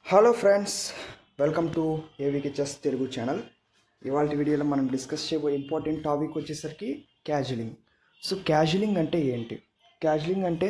Hello friends, welcome to ఏవికే chess Telugu channel. ఇవాళ వీడియోలో మనం డిస్కస్ చేయబోయే ఇంపార్టెంట్ టాపిక్ వచ్చేసరికి క్యాజువలింగ్. సో క్యాజువలింగ్ అంటే ఏంటి? క్యాజువలింగ్ అంటే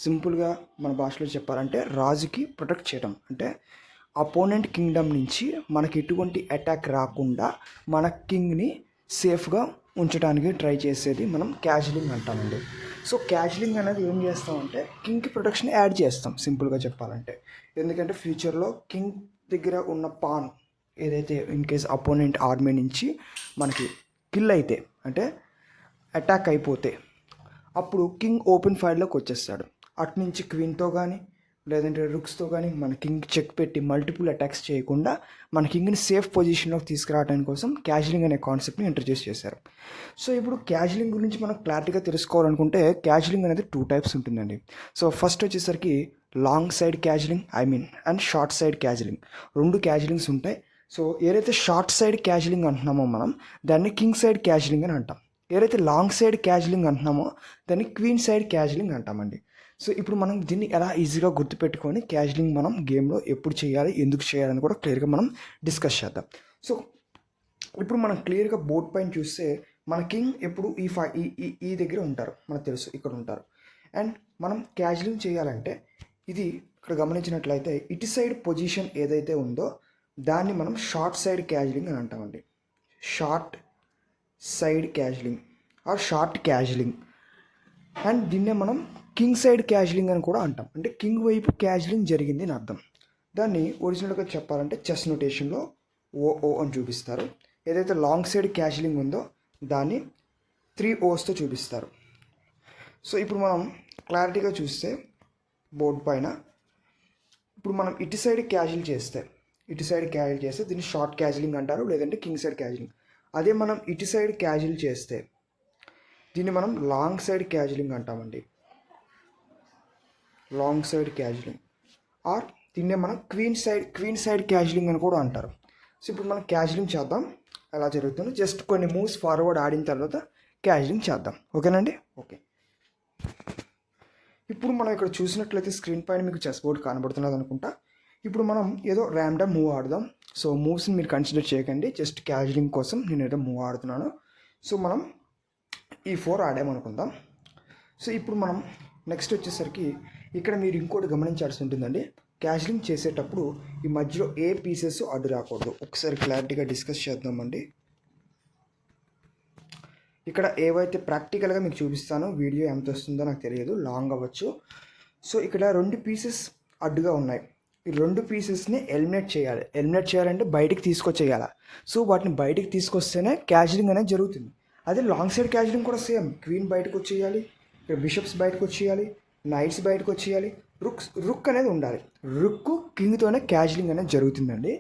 సింపుల్గా మన భాషలో చెప్పాలంటే రాజుకి ప్రొటెక్ట్ చేయడం. అంటే అపోనెంట్ కింగ్డమ్ నుంచి మనకి ఎటువంటి అటాక్ రాకుండా మన కింగ్ని సేఫ్గా ఉంచడానికి ట్రై చేసేది మనం క్యాజువలింగ్ అంటామండి. సో క్యాజువలింగ్ అనేది ఏం చేస్తామంటే కింగ్కి ప్రొటెక్షన్ యాడ్ చేస్తాం సింపుల్గా చెప్పాలంటే. ఎందుకంటే ఫ్యూచర్లో కింగ్ దగ్గర ఉన్న పాన్ ఏదైతే ఇన్ కేస్ అపోనెంట్ ఆర్మీ నుంచి మనకి కిల్ అయితే అంటే అటాక్ అయిపోతే అప్పుడు కింగ్ ఓపెన్ ఫైర్లోకి వచ్చేస్తాడు. అటు నుంచి క్వీన్తో కానీ లేదంటే రుక్స్తో కానీ మన కింగ్ చెక్ పెట్టి మల్టిపుల్ అటాక్స్ చేయకుండా మన కింగ్ని సేఫ్ పొజిషన్లోకి తీసుకురావడానికి కోసం క్యాజువలింగ్ అనే కాన్సెప్ట్ని ఇంట్రడ్యూస్ చేశారు. సో ఇప్పుడు క్యాజువలింగ్ గురించి మనం క్లారిటీగా తెలుసుకోవాలనుకుంటే క్యాజువలింగ్ అనేది 2 టైప్స్ ఉంటుందండి. సో ఫస్ట్ వచ్చేసరికి long side castling and short side castling. 2 castlings ఉంటాయి. సో ఏదైతే షార్ట్ సైడ్ క్యాజువలింగ్ అంటున్నామో మనం దాన్ని కింగ్ సైడ్ క్యాజువలింగ్ అని అంటాం. ఏదైతే లాంగ్ సైడ్ క్యాజువలింగ్ అంటున్నామో దాన్ని క్వీన్ సైడ్ క్యాజువలింగ్ అంటామండి. సో ఇప్పుడు మనం దీన్ని ఎలా ఈజీగా గుర్తుపెట్టుకొని క్యాజువలింగ్ మనం గేమ్లో ఎప్పుడు చేయాలి, ఎందుకు చేయాలని కూడా క్లియర్గా మనం డిస్కస్ చేద్దాం. సో ఇప్పుడు మనం క్లియర్గా బోర్డ్ పైన చూస్తే మన కింగ్ ఎప్పుడు ఈ దగ్గర ఉంటారు, మనకు తెలుసు ఇక్కడ ఉంటారు. అండ్ మనం క్యాజువలింగ్ చేయాలంటే ఇది ఇక్కడ గమనించినట్లయితే ఇటు సైడ్ పొజిషన్ ఏదైతే ఉందో దాన్ని మనం షార్ట్ సైడ్ క్యాజువలింగ్ అని అంటామండి. Short side castling or short castling. And దీన్నే మనం కింగ్ సైడ్ క్యాజువలింగ్ అని కూడా అంటాం. అంటే కింగ్ వైపు క్యాజువలింగ్ జరిగింది అని అర్థం. దాన్ని ఒరిజినల్గా చెప్పాలంటే చెస్ నోటేషన్లో ఓ అని చూపిస్తారు. ఏదైతే లాంగ్ సైడ్ క్యాజువలింగ్ ఉందో దాన్ని 3 ఓస్తో చూపిస్తారు. సో ఇప్పుడు మనం క్లారిటీగా చూస్తే బోర్డ్ పైన ఇప్పుడు మనం ఇటు సైడ్ క్యాజువల్ చేస్తే దీన్ని షార్ట్ క్యాజువలింగ్ అంటారు, లేదంటే కింగ్ సైడ్ క్యాజువలింగ్. అదే మనం ఇటు సైడ్ క్యాజువల్ చేస్తే దీన్ని మనం లాంగ్ సైడ్ క్యాజువలింగ్ అంటామండి. లాంగ్ సైడ్ క్యాజువలింగ్ ఆర్ దీన్నే మనం క్వీన్ సైడ్ క్యాజువలింగ్ అని కూడా అంటారు. సో ఇప్పుడు మనం క్యాజువలింగ్ చేద్దాం ఎలా జరుగుతుందో. జస్ట్ కొన్ని మూవ్స్ ఫార్వర్డ్ ఆడిన తర్వాత క్యాజువలింగ్ చేద్దాం, ఓకేనండి? ఓకే. ఇప్పుడు మనం ఇక్కడ చూసినట్లయితే స్క్రీన్ పైన మీకు చెస్ బోర్డ్ కనబడుతున్నది అనుకుంటా. ఇప్పుడు మనం ఏదో ర్యాండమ్ మూవ్ ఆడదాం. సో మూవ్స్ని మీరు కన్సిడర్ చేయకండి, జస్ట్ క్యాజువలింగ్ కోసం నేను ఏదో మూవ్ ఆడుతున్నాను. సో మనం E4 ఆడామనుకుందాం. సో ఇప్పుడు మనం నెక్స్ట్ వచ్చేసరికి ఇక్కడ మీరు ఇంకోటి గమనించాల్సి ఉంటుందండి. క్యాజువలింగ్ చేసేటప్పుడు ఈ మధ్యలో ఏ పీసెస్ అడ్డు రాకూడదు. ఒకసారి క్లారిటీగా డిస్కస్ చేద్దామండి. ఇక్కడ ఏవైతే ప్రాక్టికల్గా మీకు చూపిస్తానో వీడియో ఎంత వస్తుందో నాకు తెలియదు, లాంగ్ అవ్వచ్చు. సో ఇక్కడ 2 పీసెస్ అడ్డుగా ఉన్నాయి. ఈ 2 పీసెస్ని ఎలిమినేట్ చేయాలంటే బయటికి తీసుకొచ్చేయాలి. సో వాటిని బయటికి తీసుకొస్తేనే క్యాజువలింగ్ అనేది జరుగుతుంది. అదే లాంగ్ సైడ్ క్యాజువలింగ్ కూడా సేమ్. క్వీన్ బయటకు వచ్చేయాలి, ఇక్కడ బిషప్స్ బయటకు వచ్చేయాలి, నైట్స్ బయటకు వచ్చేయాలి, రుక్ అనేది ఉండాలి. రుక్ కింగ్తోనే క్యాజువలింగ్ అనేది జరుగుతుందండి.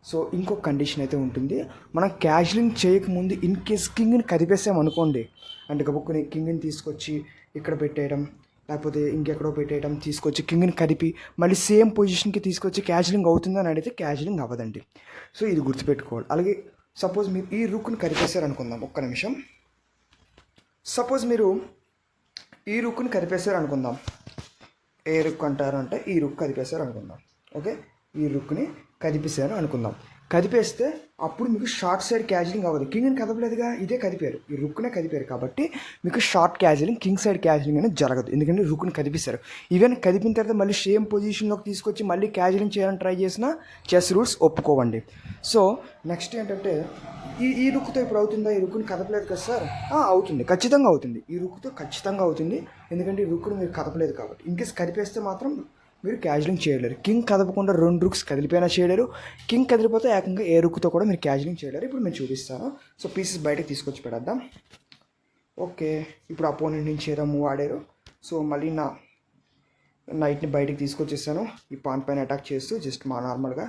సో ఇంకొక కండిషన్ అయితే ఉంటుంది. మనం క్యాజువలింగ్ చేయకముందు ఇన్ కేస్ కింగ్ని కదిపేసామనుకోండి, అంటే గబుక్కుని కింగ్ని తీసుకొచ్చి ఇక్కడ పెట్టేయడం లేకపోతే ఇంకెక్కడో పెట్టేయడం, తీసుకొచ్చి కింగ్ని కదిపి మళ్ళీ సేమ్ పొజిషన్కి తీసుకొచ్చి క్యాజువలింగ్ అవుతుందని అడిగితే క్యాజువలింగ్ అవ్వదండి. సో ఇది గుర్తుపెట్టుకోవాలి. అలాగే సపోజ్ మీరు ఈ రుక్ని కదిపేశారనుకుందాం, ఒక్క నిమిషం. సపోజ్ మీరు ఈ రుక్ని కదిపేశారు అనుకుందాం. ఏ రుక్ అంటారు అంటే ఈ రుక్ కదిపేశారు అనుకుందాం. ఓకే, ఈ రుక్ని కదిపేశారు అనుకుందాం. కదిపేస్తే అప్పుడు మీకు షార్ట్ సైడ్ క్యాజువలింగ్ అవ్వదు. కింగ్ని కదపలేదుగా, ఇదే కదిపారు, ఈ రుక్నే కదిపారు కాబట్టి మీకు షార్ట్ క్యాజువలింగ్, కింగ్ సైడ్ క్యాజువలింగ్ అనేది జరగదు. ఎందుకంటే రుక్ని కదిపేశారు. ఈవెన్ కదిపిన తర్వాత మళ్ళీ సేమ్ పొజిషన్లోకి తీసుకొచ్చి మళ్ళీ క్యాజువలింగ్ చేయాలని ట్రై చేసినా చెస్ రూల్స్ ఒప్పుకోవండి. సో నెక్స్ట్ ఏంటంటే ఈ రుక్తో ఇప్పుడు అవుతుందా? ఈ రుక్ని కదపలేదు కదా సార్? అవుతుంది, ఖచ్చితంగా అవుతుంది. ఈ రుక్తో ఖచ్చితంగా అవుతుంది, ఎందుకంటే ఈ రుక్ని మీరు కదపలేదు కాబట్టి. ఇన్కేస్ కదిపేస్తే మాత్రం మీరు క్యాజువలింగ్ చేయలేరు. కింగ్ కదపకుండా 2 రుక్స్ కదిలిపోయినా చేయలేరు. కింగ్ కదిలిపోతే ఏకంగా ఏ రుక్తో కూడా మీరు క్యాజువలింగ్ చేయలేరు. ఇప్పుడు నేను చూపిస్తాను. సో పీసెస్ బయటకు తీసుకొచ్చి పెడద్దాం. ఓకే, ఇప్పుడు అపోనెంట్ నుంచి ఏదో మూవ్ ఆడారు. సో మళ్ళీ నా నైట్ని బయటకు తీసుకొచ్చేసాను ఈ పాన్ పైన అటాక్ చేస్తూ, జస్ట్ మా నార్మల్గా.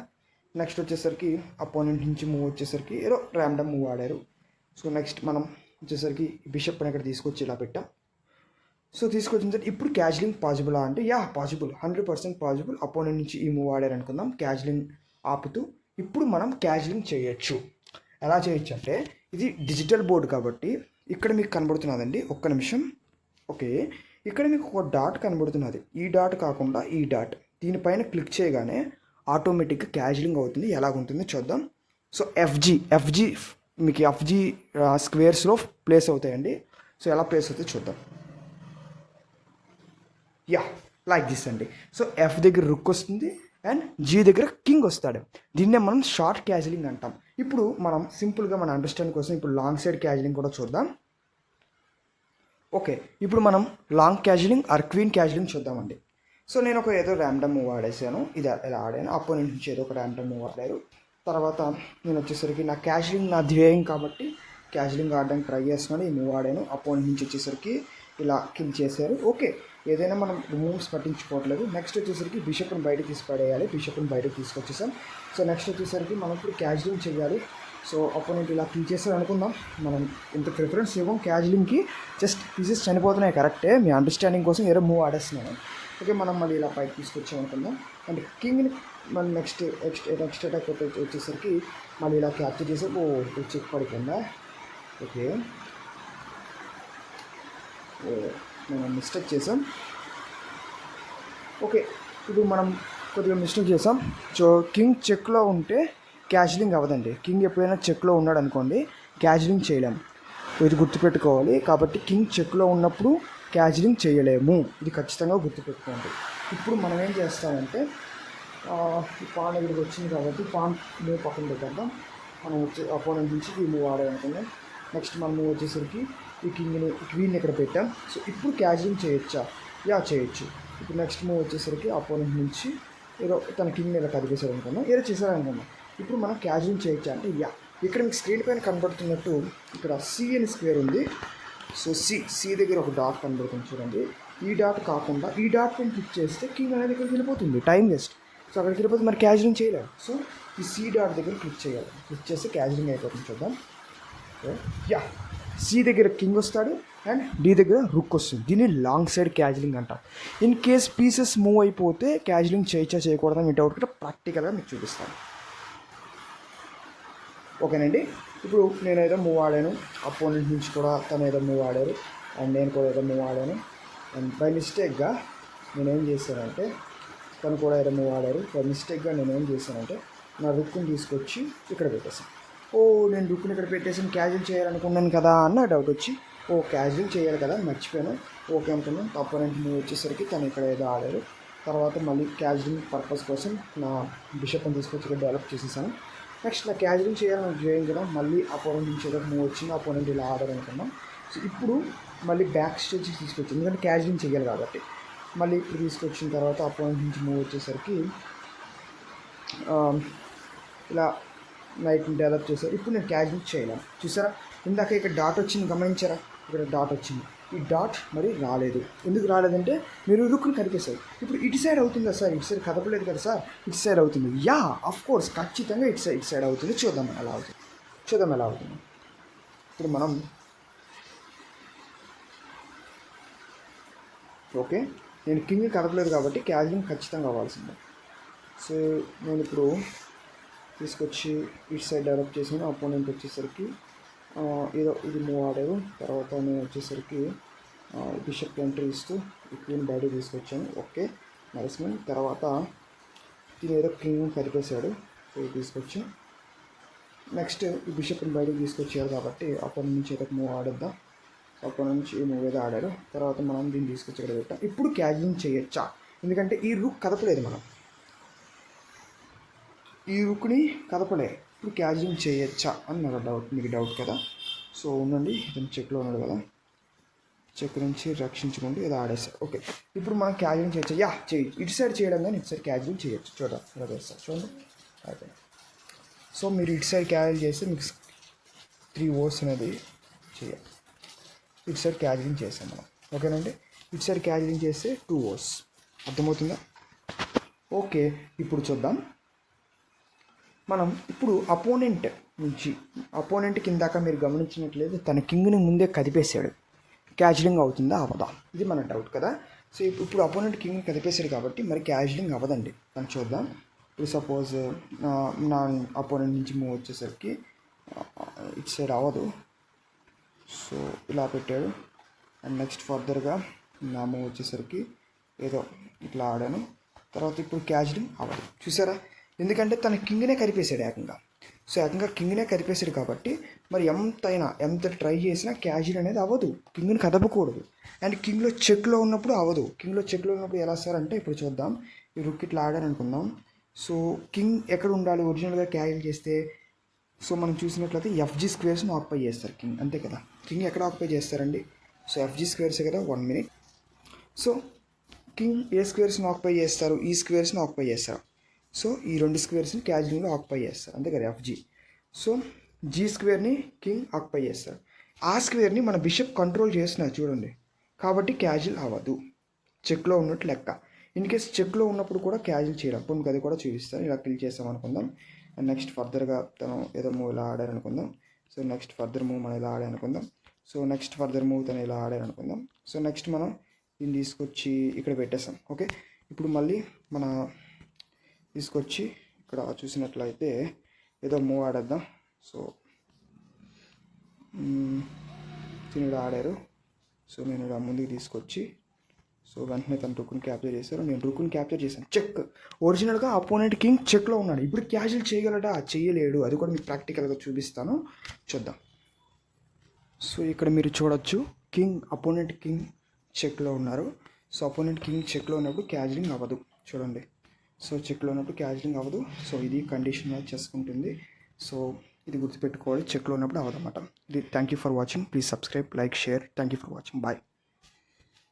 నెక్స్ట్ వచ్చేసరికి అపోనెంట్ నుంచి మూవ్ వచ్చేసరికి ఏదో ర్యాండమ్ మూవ్ ఆడారు. సో నెక్స్ట్ మనం వచ్చేసరికి బిషప్ అని ఇక్కడ తీసుకొచ్చి ఇలా పెట్టాం. సో తీసుకొచ్చిన తర్వాత ఇప్పుడు క్యాజువలింగ్ పాసిబులా అంటే పాసిబుల్, 100% పాసిబుల్. అపోనెంట్ నుంచి ఈ మూవ్ ఆడారు అనుకుందాం, క్యాజువలింగ్ ఆపుతూ ఇప్పుడు మనం క్యాజువలింగ్ చేయొచ్చు. ఎలా చేయొచ్చు అంటే ఇది డిజిటల్ బోర్డు కాబట్టి ఇక్కడ మీకు కనబడుతున్నదండి, ఒక్క నిమిషం. ఓకే, ఇక్కడ మీకు ఒక డాట్ కనబడుతున్నది. ఈ డాట్ కాకుండా ఈ డాట్, దీనిపైన క్లిక్ చేయగానే ఆటోమేటిక్గా క్యాజువలింగ్ అవుతుంది. ఎలాగుంటుందో చూద్దాం. సో ఎఫ్జీ మీకు ఎఫ్జీ స్క్వేర్స్లో ప్లేస్ అవుతాయండి. సో ఎలా ప్లేస్ అవుతాయి చూద్దాం. యా, లైక్ దిస్ అండి. సో ఎఫ్ దగ్గర రుక్ వస్తుంది అండ్ జీ దగ్గర కింగ్ వస్తాడు. దీన్నే మనం షార్ట్ క్యాజువలింగ్ అంటాం. ఇప్పుడు మనం సింపుల్గా మన అండర్స్టాండింగ్ కోసం ఇప్పుడు లాంగ్ సైడ్ క్యాజువలింగ్ కూడా చూద్దాం. ఓకే, ఇప్పుడు మనం లాంగ్ క్యాజువలింగ్ ఆర్ క్వీన్ క్యాజువలింగ్ చూద్దామండి. సో నేను ఒక ఏదో ర్యాండమ్ మూవ్ ఆడేసాను, ఇది ఎలా ఆడాను, అపోనెంట్ నుంచి ఏదో ఒక ర్యాండమ్ మూవ్ ఆడారు. తర్వాత నేను వచ్చేసరికి నా క్యాజువలింగ్ నా ధ్యేయం కాబట్టి క్యాజువలింగ్ ఆడడానికి ట్రై చేస్తున్నాను. ఈ మూవ్ ఆడాను, అపోనెంట్ నుంచి వచ్చేసరికి ఇలా కిల్ చేశారు. ఓకే, ఏదైనా మనం మూవ్స్ పట్టించుకోవట్లేదు. నెక్స్ట్ వచ్చేసరికి బిషప్ని బయటకు తీసి పడేయాలి. బిషప్ని బయటకు తీసుకొచ్చేసాం. సో నెక్స్ట్ వచ్చేసరికి మనం ఇప్పుడు క్యాజువలింగ్ చేయాలి. సో అపోనెంట్ ఇలా కిల్ చేస్తారు అనుకుందాం. మనం ఇంత ప్రిఫరెన్స్ ఇవ్వం క్యాజువలింగ్కి, జస్ట్ పీసెస్ చనిపోతున్నాయి కరెక్టే, మీ అండర్స్టాండింగ్ కోసం ఏదో మూవ్ ఆడేస్తున్నాను. ఓకే, మనం మళ్ళీ ఇలా పైకి తీసుకొచ్చాం అనుకుందాం. అండ్ కింగ్ని మళ్ళీ నెక్స్ట్ అటాక్ వచ్చేసరికి మళ్ళీ ఇలా క్యాప్చర్ చేసి చెక్ పడిపోయిందా. ఓకే, మనం మిస్టేక్ చేసాం. ఓకే, ఇప్పుడు మనం కొద్దిగా మిస్టేక్ చేసాం. సో కింగ్ చెక్లో ఉంటే క్యాజువలింగ్ అవ్వదండి. కింగ్ ఎప్పుడైనా చెక్లో ఉన్నాడు అనుకోండి, క్యాజువలింగ్ చేయలేము. ఇది గుర్తుపెట్టుకోవాలి. కాబట్టి కింగ్ చెక్లో ఉన్నప్పుడు క్యాజువలింగ్ చేయలేము, ఇది ఖచ్చితంగా గుర్తుపెట్టుకోండి. ఇప్పుడు మనం ఏం చేస్తామంటే ఈ పాన్ దగ్గరికి వచ్చింది కాబట్టి పాన్ మూవ్ పక్కన పెట్టేద్దాం. మనం వచ్చే అపోనెంట్ నుంచి ఈ మూవ్ ఆడాలనుకున్నాం. నెక్స్ట్ మనం మూవ్ వచ్చేసరికి ఈ క్వీన్ ఇక్కడ పెట్టాం. సో ఇప్పుడు క్యాజువలింగ్ చేయొచ్చా? యా, చేయొచ్చు. ఇప్పుడు నెక్స్ట్ మూవ్ వచ్చేసరికి అపోనెంట్ నుంచి ఏదో తన కింగ్ ఇలా కదిపేశారు అనుకున్నాం, ఏదో చేశారనుకున్నాం. ఇప్పుడు మనం క్యాజువలింగ్ చేయొచ్చా అంటే యా. ఇక్కడ మీకు స్క్రీన్ పైన కనబడుతున్నట్టు ఇక్కడ సి అని స్క్వేర్ ఉంది. సో సి దగ్గర ఒక డాట్ కనబడుతుంది చూడండి. ఈ డాట్ కాకుండా ఈ డాట్ పైన క్లిక్ చేస్తే కింగ్ అనేది ఇక్కడికి వెళ్ళిపోతుంది, టైం వేస్ట్. సో అక్కడికి వెళ్ళిపోతే మరి క్యాజువలింగ్ చేయలేము. సో ఈ సి డాట్ దగ్గర క్లిక్ చేయాలి. క్లిక్ చేస్తే క్యాజువలింగ్ అయిపోతుంది. చూద్దాం. యా, సి దగ్గర కింగ్ వస్తాడు అండ్ డి దగ్గర రుక్ వస్తుంది. దీన్ని లాంగ్ సైడ్ క్యాజువలింగ్ అంటాం. ఇన్ కేస్ పీసెస్ మూవ్ అయిపోతే క్యాజువలింగ్ చేయకూడదని మీ డౌట్ కూడా ప్రాక్టికల్గా మీకు చూపిస్తాను. ఓకేనండి. ఇప్పుడు నేను ఏదో మూవ్ ఆడాను, అపోనెంట్ నుంచి కూడా తను ఏదో మూవ్ ఆడారు అండ్ నేను కూడా ఏదో మూవ్ ఆడాను. అండ్ బై మిస్టేక్గా నేనేం చేశానంటే తను కూడా ఏదో మూవ్ ఆడారు. బై మిస్టేక్గా నేనేం చేశానంటే నా రుక్ని తీసుకొచ్చి ఇక్కడ పెట్టేసాను. నేను రుక్ని ఇక్కడ పెట్టేసి క్యాజువల్ చేయాలనుకున్నాను కదా అన్న డౌట్ వచ్చి క్యాజువల్ చేయాలి కదా అని మర్చిపోయాను. ఓకే అనుకున్నాను. అపోనెంట్ మూవ్ వచ్చేసరికి తను ఇక్కడ ఏదో ఆడారు. తర్వాత మళ్ళీ క్యాజువల్ పర్పస్ కోసం నా బిషప్ని తీసుకొచ్చి ఇక్కడ డెవలప్ చేసేసాను. నెక్స్ట్ నా క్యాజువలింగ్ చేయాలని చేయం కదా, మళ్ళీ అపోనెంట్ నుంచి ఏదో మూవ్ వచ్చింది, అపోనెంట్ ఇలా ఆడాలనుకున్నాం. సో ఇప్పుడు మళ్ళీ బ్యాక్ స్టేజ్ తీసుకొచ్చింది, ఎందుకంటే క్యాజువలింగ్ చేయాలి కాబట్టి. మళ్ళీ ఇప్పుడు తీసుకొచ్చిన తర్వాత అపోనెంట్ నుంచి మూవ్ వచ్చేసరికి ఇలా నైట్ని డెవలప్ చేశారు. ఇప్పుడు నేను క్యాజువలింగ్ చేయలేను. చూసారా, ఇందాక ఇక్కడ డాట్ వచ్చింది, గమనించారా? ఇక్కడ డాట్ వచ్చింది. ఈ డాట్ మరి రాలేదు. ఎందుకు రాలేదంటే మీరు రుక్ని కదిపేశారు. ఇప్పుడు ఇటు సైడ్ అవుతుందా సార్? ఇటు సైడ్ కదపలేదు కదా సార్, ఇటు సైడ్ అవుతుంది. యా, ఆఫ్ కోర్స్, ఖచ్చితంగా ఇటు సైడ్ అవుతుంది. చూద్దాం ఎలా అవుతుంది. ఇప్పుడు మనం ఓకే, నేను కింగ్ కదపలేదు కాబట్టి క్యాజువలింగ్ ఖచ్చితంగా అవ్వాల్సిందే. సో నేను ఇప్పుడు తీసుకొచ్చి ఇటు సైడ్ డెవలప్ చేసాను. అపోనెంట్ వచ్చేసరికి ఏదో ఇది మూవ్ ఆడారు. తర్వాత నేను వచ్చేసరికి బిషప్ ఎంట్రీ ఇస్తూ ఈ క్వీన్ బయటకు తీసుకొచ్చాను. ఓకే, నైస్మెంట్. తర్వాత దీని ఏదో కింగ్ కదిపేశాడు. సో ఇది తీసుకొచ్చి నెక్స్ట్ ఈ బిషప్ని బయటకు తీసుకొచ్చాడు కాబట్టి అపోనెంట్ నుంచి ఏదో మూవ్ ఆడేద్దాం. అపోనెంట్ నుంచి ఈ మూవ్ ఏదో ఆడాడు. తర్వాత మనం దీన్ని తీసుకొచ్చి ఇక్కడ పెట్టాం. ఇప్పుడు క్యాజువలింగ్ చేయొచ్చా? ఎందుకంటే ఈ రుక్ కదపలేదు, మనం ఈ రుక్ని కదపలే. ఇప్పుడు క్యాజువలింగ్ చేయొచ్చా అని నాకు డౌట్, మీకు డౌట్ కదా. సో ఉండండి, ఇతను చెక్లో ఉన్నాడు కదా, చెక్ నుంచి రక్షించుకుంటూ ఏదో ఆడేస్తారు. ఓకే, ఇప్పుడు మనం క్యాజువలింగ్ చేయొచ్చా? యా, చేయొచ్చు. ఇటు సైడ్ చేయడం కానీ ఇటు సైడ్ క్యాజువలింగ్ చేయొచ్చు. ఇలా చేస్తారు చూడండి. అయితే సో మీరు ఇటు సైడ్ క్యాజువల్ చేస్తే మీకు 3 ఓవర్స్ అనేది చేయాలి. ఇటు సైడ్ క్యాజువలింగ్ చేస్తాం మనం. ఓకేనండి, ఇటు సైడ్ క్యాజువలింగ్ చేస్తే 2 ఓవర్స్. అర్థమవుతుందా? ఓకే, ఇప్పుడు చూద్దాం. మనం ఇప్పుడు అపోనెంట్ కిందాక మీరు గమనించినట్లయితే తన కింగ్ని ముందే కదిపేశాడు. క్యాజువలింగ్ అవుతుందా అవ్వదా, ఇది మన డౌట్ కదా. సో ఇప్పుడు అపోనెంట్ కింగ్ని కదిపేశాడు కాబట్టి మరి క్యాజువలింగ్ అవ్వదండి. మనం చూద్దాం. ఇప్పుడు సపోజ్ నా అపోనెంట్ నుంచి మూవ్ వచ్చేసరికి ఇటు సైడ్ అవ్వదు. సో ఇలా పెట్టాడు. అండ్ నెక్స్ట్ ఫర్దర్గా నా మూవ్ వచ్చేసరికి ఏదో ఇట్లా ఆడాను. తర్వాత ఇప్పుడు క్యాజువలింగ్ అవ్వదు. చూసారా, ఎందుకంటే తన కింగ్నే కరిపేశాడు ఏకంగా. సో ఏకంగా కింగ్నే కరిపేశాడు కాబట్టి మరి ఎంత ట్రై చేసినా క్యాజిల్ అనేది అవ్వదు, కింగ్ని కదపకూడదు. అండ్ కింగ్లో చెక్లో ఉన్నప్పుడు అవ్వదు. కింగ్లో చెక్లో ఉన్నప్పుడు ఎలా సార్ అంటే ఇప్పుడు చూద్దాం. ఈ రుక్ ఇట్లా ఆడారనుకుందాం. సో కింగ్ ఎక్కడ ఉండాలి ఒరిజినల్గా క్యాజిల్ చేస్తే? సో మనం చూసినట్లయితే ఎఫ్జీ స్క్వేర్స్ని ఆక్యుపై చేస్తారు కింగ్, అంతే కదా. కింగ్ ఎక్కడ ఆక్యుపై చేస్తారండి? సో ఎఫ్జీ స్క్వేర్సే కదా. 1 minute. సో కింగ్ ఏ స్క్వేర్స్ని ఆక్యుపై చేస్తారు? ఈ స్క్వేర్స్ని ఆక్యుపై చేస్తారు. సో ఈ 2 స్క్వేర్స్ని క్యాజిలింగ్లో ఆక్యుపై చేస్తారు, అంతే కదా ఎఫ్జీ. సో జీ స్క్వేర్ని కింగ్ ఆక్యుపై చేస్తారు. ఆ స్క్వేర్ని మన బిషప్ కంట్రోల్ చేస్తున్నారు చూడండి, కాబట్టి క్యాజిల్ అవ్వదు, చెక్లో ఉన్నట్టు లెక్క. ఇన్ కేస్ చెక్లో ఉన్నప్పుడు కూడా క్యాజిల్ చేయడం, అప్పుడు మీకు అది కూడా చూపిస్తాను. ఇలా కిల్ చేస్తాం అనుకుందాం. అండ్ నెక్స్ట్ ఫర్దర్గా తను ఏదో మూవ్ ఇలా ఆడారనుకుందాం. సో నెక్స్ట్ ఫర్దర్ మూవ్ మనం ఇలా ఆడారనుకుందాం. సో నెక్స్ట్ ఫర్దర్ మూవ్ తను ఇలా ఆడారనుకుందాం. సో నెక్స్ట్ మనం దీన్ని తీసుకొచ్చి ఇక్కడ పెట్టేస్తాం. ఓకే, ఇప్పుడు మళ్ళీ మన తీసుకొచ్చి ఇక్కడ చూసినట్లయితే ఏదో మూవ్ ఆడేద్దాం. సో తిని ఆడారు. సో నేను ఇక్కడ ముందుకు తీసుకొచ్చి సో వెంటనే తను రుక్కుని క్యాప్చర్ చేశారు, నేను రుక్కుని క్యాప్చర్ చేశాను. చెక్. ఒరిజినల్గా అపోనెంట్ కింగ్ చెక్లో ఉన్నాడు, ఇప్పుడు క్యాజిల్ చేయగలడా? చేయలేడు. అది కూడా మీకు ప్రాక్టికల్గా చూపిస్తాను, చూద్దాం. సో ఇక్కడ మీరు చూడొచ్చు, అపోనెంట్ కింగ్ చెక్లో ఉన్నారు. సో అపోనెంట్ కింగ్ చెక్లో ఉన్నప్పుడు క్యాజిలింగ్ అవ్వదు చూడండి. సో చెక్లో ఉన్నప్పుడు క్యాజిలింగ్ అవ్వదు. సో ఇది కండిషన్ చేసుకుంటుంది. సో ఇది గుర్తుపెట్టుకోవాలి, చెక్లో ఉన్నప్పుడు అవ్వదన్నమాట. ఇది thank you for watching. Please subscribe, like, share. Thank you for watching. Bye.